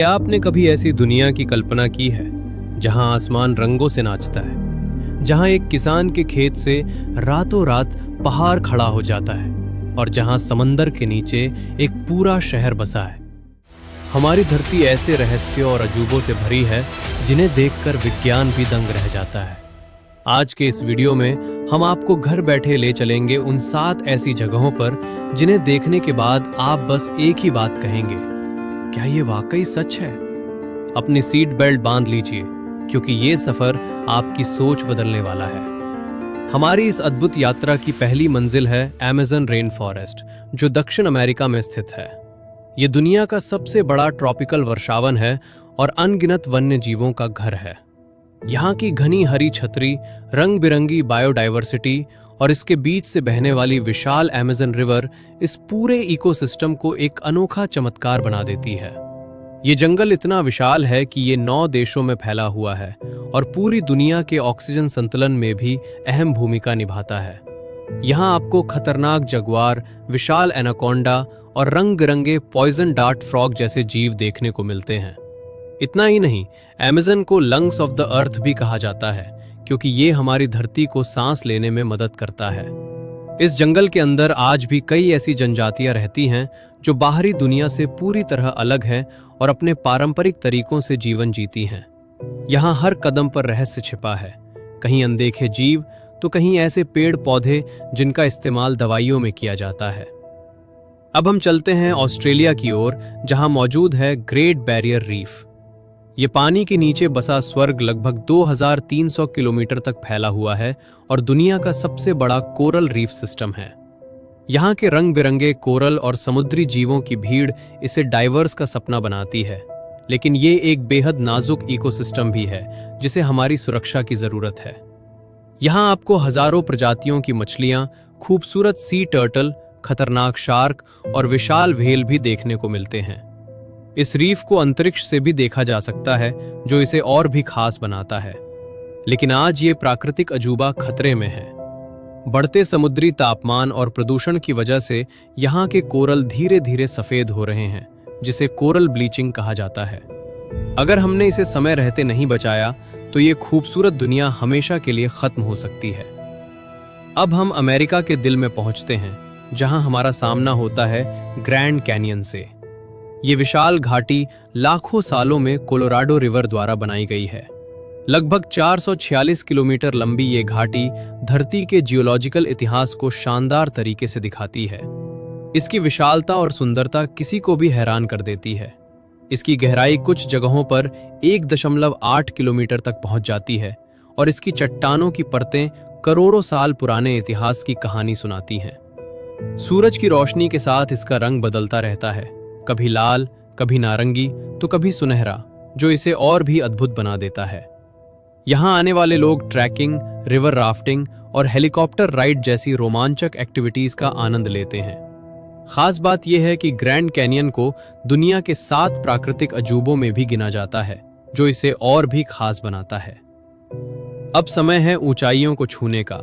क्या आपने कभी ऐसी दुनिया की कल्पना की है जहां आसमान रंगों से नाचता है, जहां एक किसान के खेत से रातों रात पहाड़ खड़ा हो जाता है और जहां समंदर के नीचे एक पूरा शहर बसा है। हमारी धरती ऐसे रहस्यों और अजूबों से भरी है जिन्हें देखकर विज्ञान भी दंग रह जाता है। आज के इस वीडियो में हम आपको घर बैठे ले चलेंगे उन 7 ऐसी जगहों पर जिन्हें देखने के बाद आप बस एक ही बात कहेंगे, क्या ये वाकई सच है? अपनी सीट बेल्ट बांध लीजिए क्योंकि ये सफर आपकी सोच बदलने वाला है। हमारी इस अद्भुत यात्रा की पहली मंजिल है अमेज़न रेन फॉरेस्ट, जो दक्षिण अमेरिका में स्थित है। ये दुनिया का सबसे बड़ा ट्रॉपिकल वर्षावन है और अनगिनत वन्य जीवों का घर है। यहाँ की घनी हरी छतरी, रंग बिरंगी बायोडाइवर्सिटी और इसके बीच से बहने वाली विशाल अमेज़न रिवर इस पूरे इकोसिस्टम को एक अनोखा चमत्कार बना देती है। ये जंगल इतना विशाल है कि ये 9 देशों में फैला हुआ है और पूरी दुनिया के ऑक्सीजन संतुलन में भी अहम भूमिका निभाता है। यहाँ आपको खतरनाक जगुआर, विशाल एनाकोंडा और रंग बिरंगे पॉइजन डार्ट फ्रॉग जैसे जीव देखने को मिलते हैं। इतना ही नहीं, अमेज़न को लंग्स ऑफ द अर्थ भी कहा जाता है क्योंकि ये हमारी धरती को सांस लेने में मदद करता है। इस जंगल के अंदर आज भी कई ऐसी जनजातियां रहती हैं जो बाहरी दुनिया से पूरी तरह अलग हैं और अपने पारंपरिक तरीकों से जीवन जीती हैं। यहाँ हर कदम पर रहस्य छिपा है, कहीं अनदेखे जीव तो कहीं ऐसे पेड़ पौधे जिनका इस्तेमाल दवाइयों में किया जाता है। अब हम चलते हैं ऑस्ट्रेलिया की ओर, जहाँ मौजूद है ग्रेट बैरियर रीफ। ये पानी के नीचे बसा स्वर्ग लगभग 2300 किलोमीटर तक फैला हुआ है और दुनिया का सबसे बड़ा कोरल रीफ सिस्टम है। यहाँ के रंग बिरंगे कोरल और समुद्री जीवों की भीड़ इसे डाइवर्स का सपना बनाती है, लेकिन ये एक बेहद नाजुक इकोसिस्टम भी है जिसे हमारी सुरक्षा की जरूरत है। यहाँ आपको हजारों प्रजातियों की मछलियाँ, खूबसूरत सी टर्टल, खतरनाक शार्क और विशाल व्हेल भी देखने को मिलते हैं। इस रीफ को अंतरिक्ष से भी देखा जा सकता है, जो इसे और भी खास बनाता है। लेकिन आज ये प्राकृतिक अजूबा खतरे में है। बढ़ते समुद्री तापमान और प्रदूषण की वजह से यहाँ के कोरल धीरे धीरे सफेद हो रहे हैं, जिसे कोरल ब्लीचिंग कहा जाता है। अगर हमने इसे समय रहते नहीं बचाया तो ये खूबसूरत दुनिया हमेशा के लिए खत्म हो सकती है। अब हम अमेरिका के दिल में पहुंचते हैं, जहां हमारा सामना होता है ग्रैंड कैनियन से। ये विशाल घाटी लाखों सालों में कोलोराडो रिवर द्वारा बनाई गई है। लगभग 446 किलोमीटर लंबी ये घाटी धरती के जियोलॉजिकल इतिहास को शानदार तरीके से दिखाती है। इसकी विशालता और सुंदरता किसी को भी हैरान कर देती है। इसकी गहराई कुछ जगहों पर 1.8 किलोमीटर तक पहुंच जाती है और इसकी चट्टानों की परतें करोड़ों साल पुराने इतिहास की कहानी सुनाती हैं। सूरज की रोशनी के साथ इसका रंग बदलता रहता है, कभी लाल, कभी नारंगी तो कभी सुनहरा, जो इसे और भी अद्भुत बना देता है। यहाँ आने वाले लोग ट्रैकिंग, रिवर राफ्टिंग और हेलीकॉप्टर राइड जैसी रोमांचक एक्टिविटीज का आनंद लेते हैं। खास बात यह है कि ग्रैंड कैनियन को दुनिया के 7 प्राकृतिक अजूबों में भी गिना जाता है, जो इसे और भी खास बनाता है। अब समय है ऊंचाइयों को छूने का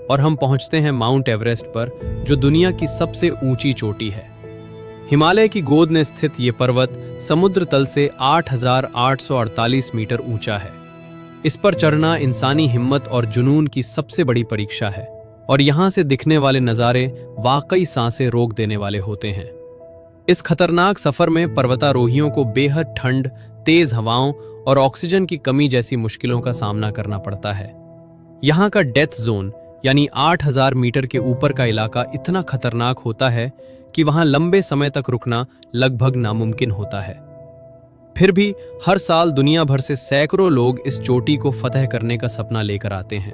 और हम पहुंचते हैं माउंट एवरेस्ट पर, जो दुनिया की सबसे ऊंची चोटी है। हिमालय की गोद में स्थित ये पर्वत समुद्र तल से 8,848 मीटर ऊंचा है। इस पर चढ़ना इंसानी हिम्मत और जुनून की सबसे बड़ी परीक्षा है और यहाँ से दिखने वाले नज़ारे वाकई सांसें रोक देने वाले होते हैं। इस खतरनाक सफर में पर्वतारोहियों को बेहद ठंड, तेज हवाओं और ऑक्सीजन की कमी जैसी मुश्किलों का सामना करना पड़ता है। यहाँ का डेथ जोन यानी 8,000 मीटर के ऊपर का इलाका इतना खतरनाक होता है कि वहां लंबे समय तक रुकना लगभग नामुमकिन होता है। फिर भी हर साल दुनिया भर से सैकड़ों लोग इस चोटी को फतह करने का सपना लेकर आते हैं।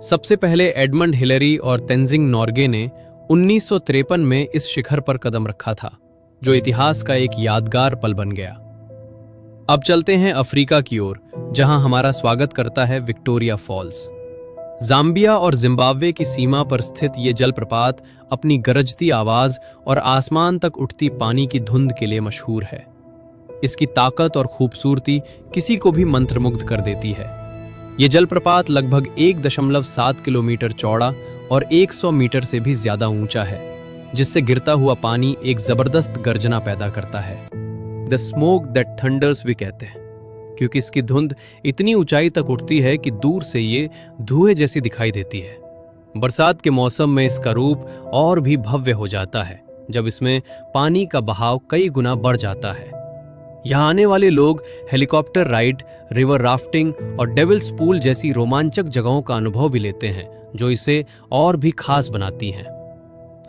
सबसे पहले एडमंड हिलेरी और तेंजिंग नॉर्गे ने 1953 में इस शिखर पर कदम रखा था, जो इतिहास का एक यादगार पल बन गया। अब चलते हैं अफ्रीका की ओर, जहां हमारा स्वागत करता है विक्टोरिया फॉल्स। जाम्बिया और जिम्बाब्वे की सीमा पर स्थित ये जलप्रपात अपनी गरजती आवाज और आसमान तक उठती पानी की धुंध के लिए मशहूर है। इसकी ताकत और खूबसूरती किसी को भी मंत्रमुग्ध कर देती है। ये जलप्रपात लगभग 1.7 किलोमीटर चौड़ा और 100 मीटर से भी ज्यादा ऊंचा है, जिससे गिरता हुआ पानी एक जबरदस्त गर्जना पैदा करता है। द स्मोक दैट थंडर्स भी कहते हैं, क्योंकि इसकी धुंध इतनी ऊंचाई तक उठती है कि दूर से ये धुएं जैसी दिखाई देती है। बरसात के मौसम में इसका रूप और भी भव्य हो जाता है जब इसमें पानी का बहाव कई गुना बढ़ जाता है। यहाँ आने वाले लोग हेलीकॉप्टर राइड, रिवर राफ्टिंग और डेविल्स पूल जैसी रोमांचक जगहों का अनुभव भी लेते हैं, जो इसे और भी खास बनाती हैं।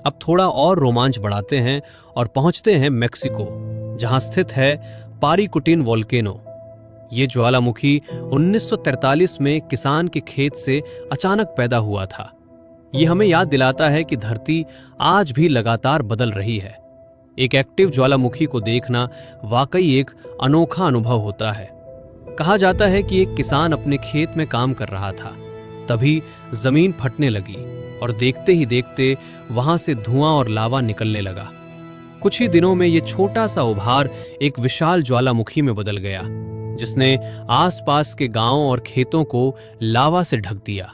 अब थोड़ा और रोमांच बढ़ाते हैं और पहुंचते हैं मेक्सिको, जहां स्थित है पारीकुटिन वोल्केनो। ये ज्वालामुखी 1943 में किसान के खेत से अचानक पैदा हुआ था। ये हमें याद दिलाता है कि धरती आज भी लगातार बदल रही है। एक एक्टिव ज्वालामुखी को देखना वाकई एक अनोखा अनुभव होता है। कहा जाता है कि एक किसान अपने खेत में काम कर रहा था, तभी जमीन फटने लगी और देखते ही देखते वहां से धुआं और लावा निकलने लगा। कुछ ही दिनों में ये छोटा सा उभार एक विशाल ज्वालामुखी में बदल गया, जिसने आसपास के गांवों और खेतों को लावा से ढक दिया।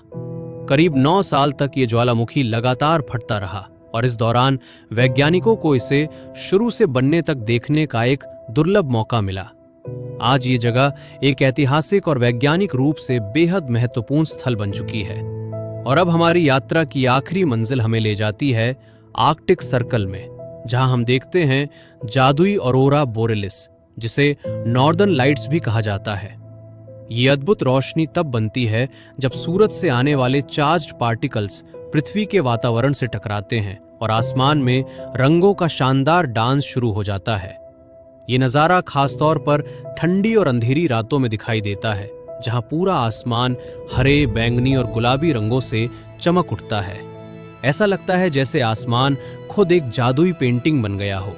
करीब 9 साल तक ये ज्वालामुखी लगातार फटता रहा और इस दौरान वैज्ञानिकों को इसे शुरू से बनने तक देखने का एक दुर्लभ मौका मिला। आज ये जगह एक ऐतिहासिक और वैज्ञानिक रूप से बेहद महत्वपूर्ण स्थल बन चुकी है। और अब हमारी यात्रा की आखिरी मंजिल हमें ले जाती है आर्कटिक सर्कल में, जहां हम देखते हैं जादुई ऑरोरा बोरेलिस, जिसे नॉर्दर्न लाइट्स भी कहा जाता है। ये अद्भुत रोशनी तब बनती है जब सूरज से आने वाले चार्ज्ड पार्टिकल्स पृथ्वी के वातावरण से टकराते हैं और आसमान में रंगों का शानदार डांस शुरू हो जाता है। ये नज़ारा खासतौर पर ठंडी और अंधेरी रातों में दिखाई देता है, जहां पूरा आसमान हरे, बैंगनी और गुलाबी रंगों से चमक उठता है। ऐसा लगता है जैसे आसमान खुद एक जादुई पेंटिंग बन गया हो।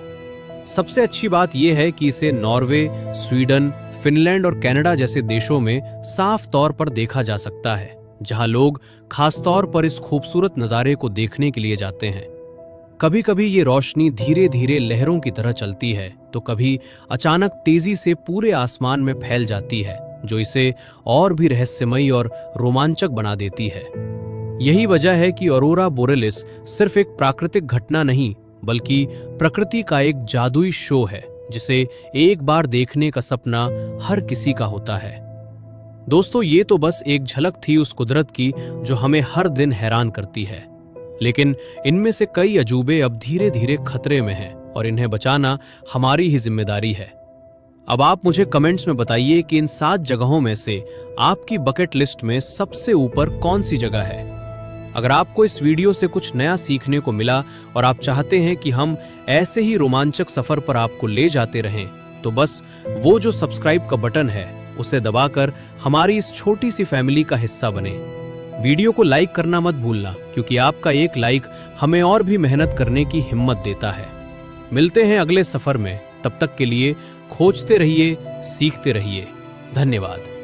सबसे अच्छी बात यह है कि इसे नॉर्वे, स्वीडन, फिनलैंड और कनाडा जैसे देशों में साफ तौर पर देखा जा सकता है, जहां लोग खासतौर पर इस खूबसूरत नज़ारे को देखने के लिए जाते हैं। कभी कभी ये रोशनी धीरे धीरे लहरों की तरह चलती है, तो कभी अचानक तेजी से पूरे आसमान में फैल जाती है, जो इसे और भी रहस्यमयी और रोमांचक बना देती है। यही वजह है कि ऑरोरा बोरेलिस सिर्फ एक प्राकृतिक घटना नहीं, बल्कि प्रकृति का एक जादुई शो है, जिसे एक बार देखने का सपना हर किसी का होता है। दोस्तों, ये तो बस एक झलक थी उस कुदरत की जो हमें हर दिन हैरान करती है, लेकिन इनमें से कई अजूबे अब धीरे धीरे खतरे में हैं और इन्हें बचाना हमारी ही जिम्मेदारी है। अब आप मुझे कमेंट्स में बताइए कि इन 7 जगहों में से आपकी बकेट लिस्ट में सबसे ऊपर कौन सी जगह है। अगर आपको इस वीडियो से कुछ नया सीखने को मिला और आप चाहते हैं कि हम ऐसे ही रोमांचक सफर पर आपको ले जाते रहें, तो बस वो जो सब्सक्राइब का बटन है उसे दबाकर हमारी इस छोटी सी फैमिली का हिस्सा बने। वीडियो को लाइक करना मत भूलना, क्योंकि आपका एक लाइक हमें और भी मेहनत करने की हिम्मत देता है। मिलते हैं अगले सफर में, तब तक के लिए खोजते रहिए, सीखते रहिए। धन्यवाद।